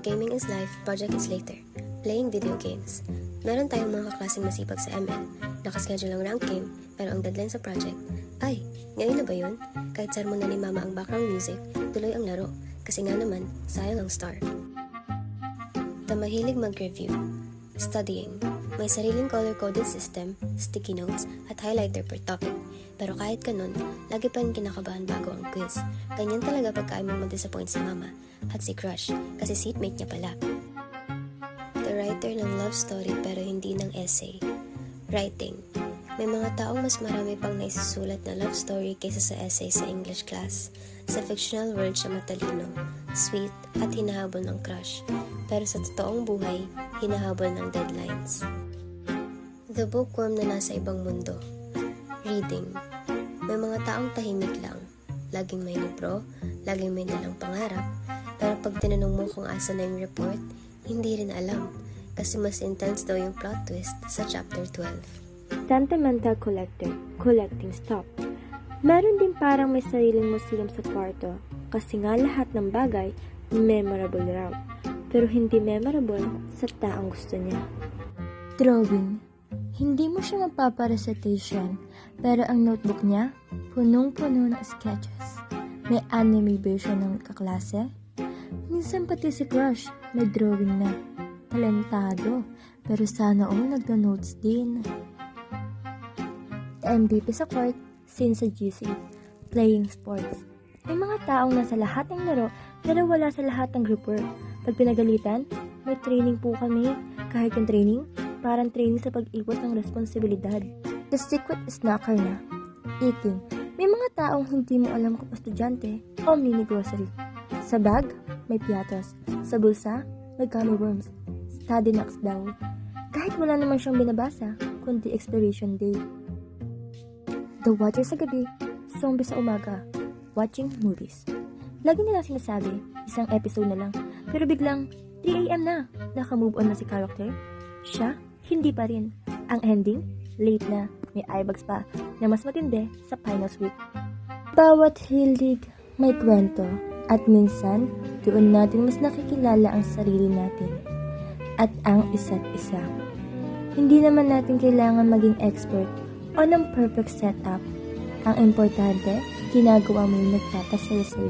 The Gaming is Life, Project is Later. Playing video games. Meron tayong mga kaklaseng masipag sa ML. Nakaschedule ang rank game, pero ang deadline sa project, ay, ngayon na ba yun? Kahit sermon na ni Mama ang background music, tuloy ang laro. Kasi nga naman, sayang ang star. The mahilig mag-review. Studying. May sariling color-coded system, sticky notes, at highlighter per topic. Pero kahit ganun, lagi pa rin kinakabahan bago ang quiz. Ganyan talaga pagka ayaw ma-disappoint si Mama at si Crush kasi seatmate niya pala. The writer ng love story pero hindi ng essay. Writing. May mga taong mas marami pang naisusulat na love story kaysa sa essay sa English class. Sa fictional world siya matalino, sweet at hinahabol ng crush. Pero sa totoong buhay, hinahabol ng deadlines. The bookworm na nasa ibang mundo. Reading. May mga taong tahimik lang. Laging may libro, laging may dalang pangarap. Pero pag tinanong mo kung asa na yung report, hindi rin alam. Kasi mas intense daw yung plot twist sa chapter 12. Sentimental collector, collecting stuff. Meron din parang may sariling museum sa kwarto kasi nga lahat ng bagay memorable raw. Pero hindi memorable sa taong gusto niya. Drawing. Hindi mo siya magpapa-recitation, pero ang notebook niya, punong-puno ng sketches. May anime version ng kaklase. Minsan pati si Crush, may drawing na. Talentado, pero sana nagda-notes din. MVP sa court, scene sa GC, playing sports. May mga taong nasa lahat ng laro, pero wala sa lahat ng group work. Pag pinagalitan, may training po kami. Kahit yung training, parang training sa pag-iwas ng responsibilidad. The secret is knocker na. Eating. May mga taong hindi mo alam kung estudyante o mini grocery. Sa bag, may piatos. Sa bulsa, may gummy worms. Study knocks daw. Kahit wala naman siyang binabasa, kundi expiration date. The Watcher sa gabi, zombie sa umaga. Watching movies. Lagi nila sinasabi, isang episode na lang. Pero biglang, 3 AM na. Naka-move on na si character. Siya, hindi pa rin. Ang ending, late na. May eyebags pa na mas matindi sa finals week. Bawat hilig may kwento. At minsan, doon natin mas nakikilala ang sarili natin. At ang isa't isa. Hindi naman natin kailangan maging expert o ng perfect setup. Ang importante, ginagawa mo yung nagpapasaya sa'yo.